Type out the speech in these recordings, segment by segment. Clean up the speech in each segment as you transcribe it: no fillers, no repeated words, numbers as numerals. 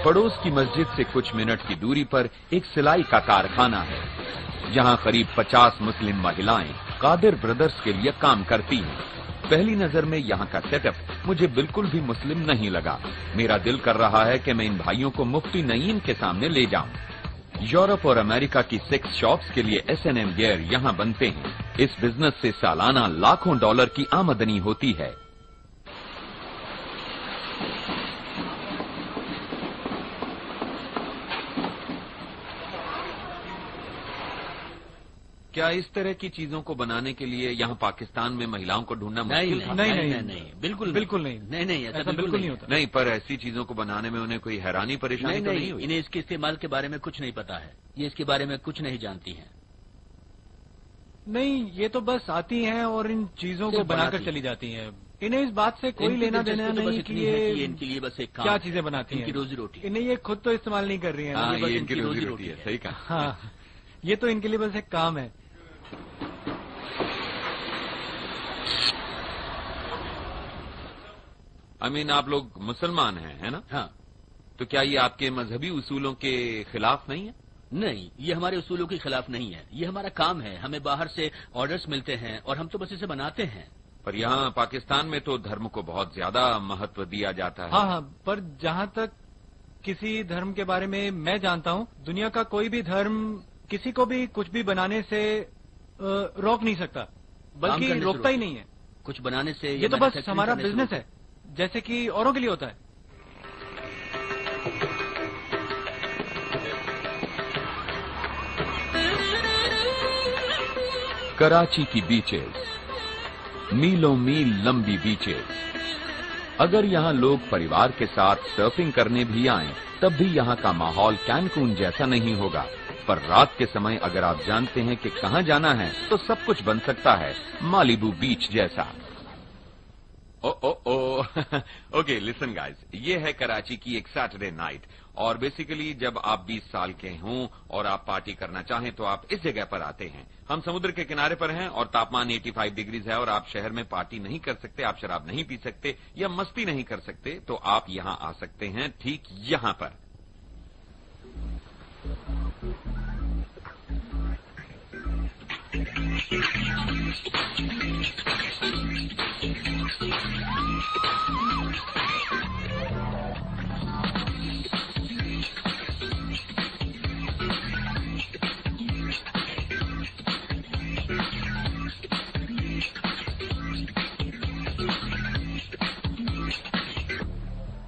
पड़ोस की मस्जिद से कुछ मिनट की दूरी पर एक सिलाई का कारखाना है, जहां करीब 50 मुस्लिम महिलाएं कादिर ब्रदर्स के लिए काम करती हैं। पहली नजर में यहाँ का सेटअप मुझे बिल्कुल भी मुस्लिम नहीं लगा। मेरा दिल कर रहा है कि मैं इन भाइयों को मुफ्ती नईम के सामने ले जाऊं। यूरोप और अमेरिका की सेक्स शॉप्स के लिए S&M गियर यहाँ बनते हैं। इस बिजनेस से सालाना लाखों डॉलर की आमदनी होती है। क्या इस तरह की चीजों को बनाने के लिए यहाँ पाकिस्तान में महिलाओं को ढूंढना मुश्किल था? नहीं, बिल्कुल नहीं, ऐसा बिल्कुल नहीं होता। नहीं, पर ऐसी चीजों को बनाने में उन्हें कोई हैरानी परेशानी तो नहीं हुई? इन्हें इसके इस्तेमाल के बारे में कुछ नहीं पता है, ये इसके बारे में कुछ नहीं जानती हैं। नहीं, ये तो बस आती हैं और इन चीजों को बनाकर चली जाती हैं। इन्हें इस बात से कोई लेना देना नहीं कि ये इनके लिए बस एक काम, क्या चीजें बनाती हैं, इनकी रोजी रोटी। इन्हें ये खुद तो इस्तेमाल नहीं कर रही है, ये इनकी रोजी रोटी है। सही कहा। हाँ, ये तो इनके लिए बस एक काम है। आप लोग मुसलमान हैं, है ना? हाँ। तो क्या ये आपके मजहबी उसूलों के खिलाफ नहीं है? नहीं, ये हमारे उसूलों के खिलाफ नहीं है। ये हमारा काम है, हमें बाहर से ऑर्डर्स मिलते हैं और हम तो बस इसे बनाते हैं। पर यहाँ पाकिस्तान में तो धर्म को बहुत ज्यादा महत्व दिया जाता है। हाँ, पर जहाँ तक किसी धर्म के बारे में मैं जानता हूँ, दुनिया का कोई भी धर्म किसी को भी कुछ भी बनाने से रोक नहीं सकता, बल्कि रोकता ही नहीं है कुछ बनाने से। ये तो बस हमारा बिजनेस है, जैसे कि औरों के लिए होता है। कराची की बीचेस, मीलों मील लंबी बीचेस। अगर यहाँ लोग परिवार के साथ सर्फिंग करने भी आएं, तब भी यहाँ का माहौल कैनकून जैसा नहीं होगा। पर रात के समय अगर आप जानते हैं कि कहाँ जाना है, तो सब कुछ बन सकता है मालिबू बीच जैसा। ओके, लिसन गाइस, ये है कराची की एक सैटरडे नाइट। और बेसिकली जब आप 20 साल के हों और आप पार्टी करना चाहें तो आप इस जगह पर आते हैं। हम समुद्र के किनारे पर हैं और तापमान 85 डिग्रीज है और आप शहर में पार्टी नहीं कर सकते, आप शराब नहीं पी सकते या मस्ती नहीं कर सकते, तो आप यहाँ आ सकते हैं ठीक यहाँ पर।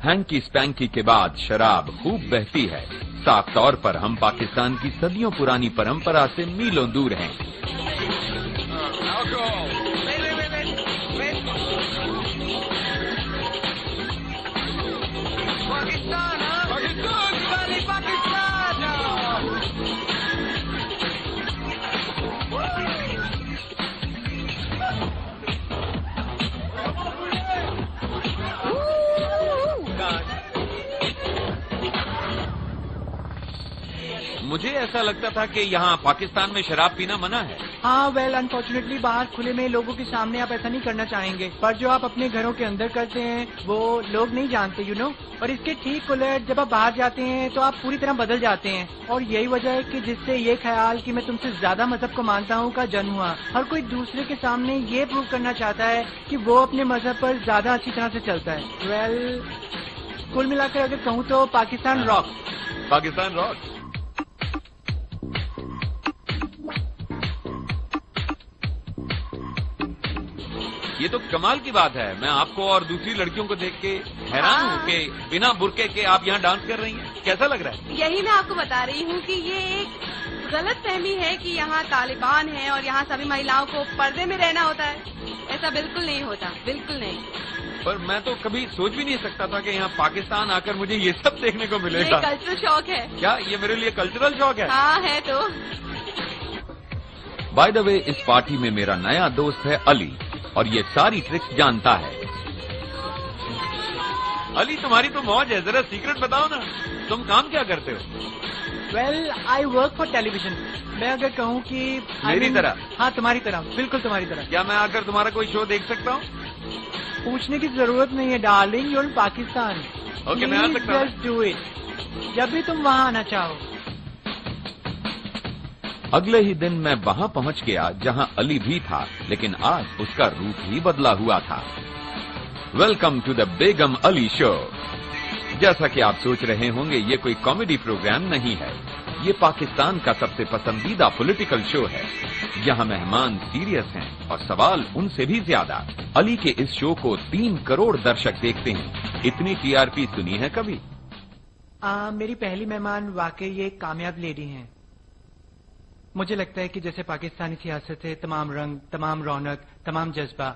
हैंकी स्पैंकी के बाद शराब खूब बहती है। साफ तौर पर हम पाकिस्तान की सदियों पुरानी परंपरा से मीलों दूर हैं। मुझे ऐसा लगता था कि यहाँ पाकिस्तान में शराब पीना मना है। हाँ, वेल अनफॉर्चुनेटली बाहर खुले में लोगों के सामने आप ऐसा नहीं करना चाहेंगे, पर जो आप अपने घरों के अंदर करते हैं वो लोग नहीं जानते, यू नो। और इसके ठीक उलट जब आप बाहर जाते हैं तो आप पूरी तरह बदल जाते हैं। और यही वजह है कि जिससे ये ख्याल कि मैं तुमसे ज्यादा मजहब को मानता हूँ का जन्म हुआ। हर कोई दूसरे के सामने ये प्रूव करना चाहता है कि वो अपने मजहब पर ज्यादा अच्छी तरह से चलता है। वेल कुल मिलाकर अगर कहूँ तो पाकिस्तान रॉक। पाकिस्तान रॉक। ये तो कमाल की बात है। मैं आपको और दूसरी लड़कियों को देख के हैरान हूँ कि बिना बुर्के के आप यहाँ डांस कर रही हैं। कैसा लग रहा है? यही मैं आपको बता रही हूँ कि ये एक गलत फहमी है कि यहाँ तालिबान है और यहाँ सभी महिलाओं को पर्दे में रहना होता है। ऐसा बिल्कुल नहीं होता, बिल्कुल नहीं। पर मैं तो कभी सोच भी नहीं सकता था कि यहाँ पाकिस्तान आकर मुझे ये सब देखने को मिलेगा। ये कल्चरल शॉक है। क्या ये मेरे लिए कल्चरल शॉक है? हाँ है तो। बाय द वे, इस पार्टी में मेरा नया दोस्त है अली और ये सारी ट्रिक्स जानता है। अली, तुम्हारी तो मौज है, जरा सीक्रेट बताओ ना, तुम काम क्या करते हो? Well I work for television. मैं अगर कहूँ कि मेरी तरह? हाँ, तुम्हारी तरह, बिल्कुल तुम्हारी तरह। क्या मैं आकर तुम्हारा कोई शो देख सकता हूँ? पूछने की जरूरत नहीं है darling, you're in Pakistan. Okay, मैं आ सकता हूँ? जस्ट डू इट, जब भी तुम वहाँ आना चाहो। अगले ही दिन मैं वहाँ पहुँच गया जहाँ अली भी था, लेकिन आज उसका रूप ही बदला हुआ था। Welcome to the Begum Ali show. जैसा कि आप सोच रहे होंगे, ये कोई कॉमेडी प्रोग्राम नहीं है। ये पाकिस्तान का सबसे पसंदीदा पॉलिटिकल शो है। यहाँ मेहमान सीरियस हैं और सवाल उनसे भी ज्यादा। अली के इस शो को 3 करोड़ दर्शक देखते हैं। इतनी टीआरपी सुनी है कभी? मेरी पहली मेहमान वाकई ये एक कामयाब लेडी हैं। मुझे लगता है कि जैसे पाकिस्तानी सियासत है, तमाम रंग, तमाम रौनक, तमाम जज्बा।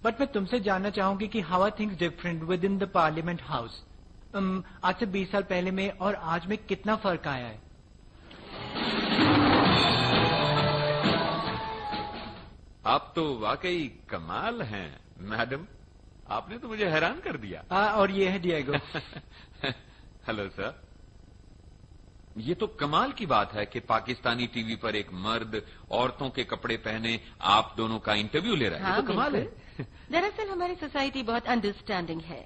बट मैं तुमसे जानना चाहूंगी कि how are things different within the parliament house. आज से 20 साल पहले में और आज में कितना फर्क आया है? आप तो वाकई कमाल हैं मैडम, आपने तो मुझे हैरान कर दिया। और ये है डिएगो। Hello sir. ये तो कमाल की बात है कि पाकिस्तानी टीवी पर एक मर्द औरतों के कपड़े पहने आप दोनों का इंटरव्यू ले रहा है। हाँ, ये तो कमाल है। दरअसल हमारी सोसाइटी बहुत अंडरस्टैंडिंग है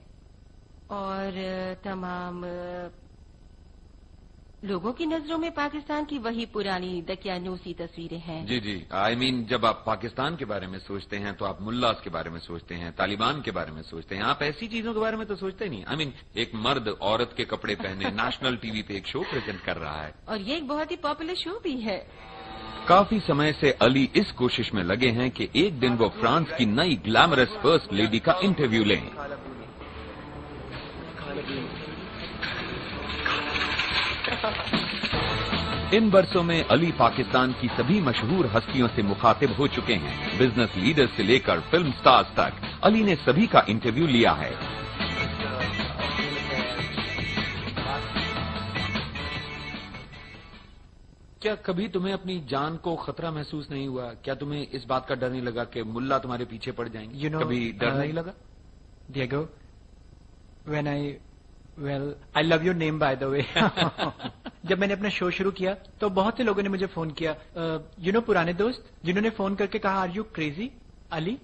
और तमाम लोगों की नजरों में पाकिस्तान की वही पुरानी दकियानूसी तस्वीरें हैं। जी जी, आई मीन जब आप पाकिस्तान के बारे में सोचते हैं तो आप मुल्लास के बारे में सोचते हैं, तालिबान के बारे में सोचते हैं, आप ऐसी चीजों के बारे में तो सोचते नहीं। आई मीन एक मर्द औरत के कपड़े पहने नेशनल टीवी पे एक शो प्रेजेंट कर रहा है, और ये एक बहुत ही पॉपुलर शो भी है। काफी समय से अली इस कोशिश में लगे हैं कि एक दिन वो फ्रांस की नई ग्लैमरस फर्स्ट लेडी का इंटरव्यू लें। इन बरसों में अली पाकिस्तान की सभी मशहूर हस्तियों से मुखातिब हो चुके हैं। बिजनेस लीडर्स से लेकर फिल्म स्टार्स तक अली ने सभी का इंटरव्यू लिया है। क्या कभी तुम्हें अपनी जान को खतरा महसूस नहीं हुआ? क्या तुम्हें इस बात का डर नहीं लगा कि मुल्ला तुम्हारे पीछे पड़ जाएंगे? कभी डर नहीं लगा? Diego, I love your name by the way. जब मैंने अपना शो शुरू किया तो बहुत से लोगों ने मुझे फोन किया, पुराने दोस्त जिन्होंने फोन करके कहा are you crazy Ali.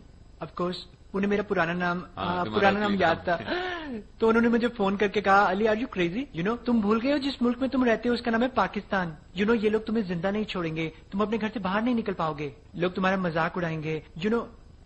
Of course उन्हें मेरा पुराना नाम याद था, तो उन्होंने मुझे फोन करके कहा अली आर यू क्रेजी, तुम भूल गए हो जिस मुल्क में तुम रहते हो उसका नाम है पाकिस्तान। ये लोग तुम्हें जिंदा नहीं छोड़ेंगे, तुम अपने घर से बाहर नहीं निकल पाओगे, लोग तुम्हारा मजाक उड़ाएंगे।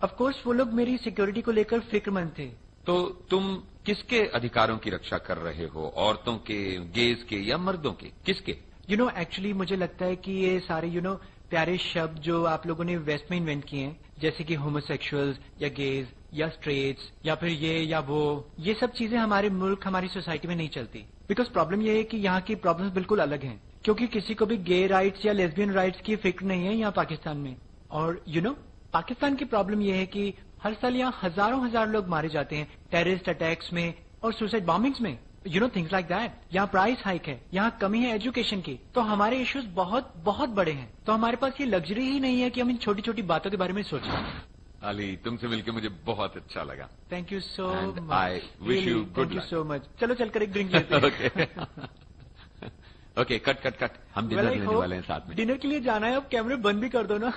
ऑफ कोर्स वो लोग मेरी सिक्योरिटी को लेकर फिक्रमंद थे। तो तुम किसके अधिकारों की रक्षा कर रहे हो? औरतों के, गेज के या मर्दों के? किसके? एक्चुअली मुझे लगता है कि ये सारे प्यारे शब्द जो आप लोगों ने वेस्ट में इन्वेंट किए हैं, जैसे कि होमोसेक्सुअल्स या गेज या स्ट्रेट्स या फिर ये या वो, ये सब चीजें हमारे मुल्क, हमारी सोसाइटी में नहीं चलती। बिकॉज प्रॉब्लम ये है कि यहाँ की प्रॉब्लम्स बिल्कुल अलग हैं, क्योंकि किसी को भी गे राइट्स या लेस्बियन राइट्स की फिक्र नहीं है यहाँ पाकिस्तान में। और पाकिस्तान की प्रॉब्लम ये है कि हर साल यहाँ हजार लोग मारे जाते हैं टेररिस्ट अटैक्स में और सुसाइड बॉम्बिंग्स में, थिंग्स लाइक दैट। यहाँ प्राइस हाइक है, यहाँ कमी है एजुकेशन की, तो हमारे इश्यूज बहुत बहुत बड़े हैं। तो हमारे पास ये लग्जरी ही नहीं है कि हम इन छोटी छोटी बातों के बारे में सोचें। अली, तुमसे मिलकर मुझे बहुत अच्छा लगा। Thank you so much. I wish you good thank you so much. चलो चलकर एक ड्रिंक लेते हैं। Okay, cut. हम डिनर लेने वाले हैं साथ में। डिनर के लिए जाना है, अब कैमरे बंद भी कर दो ना।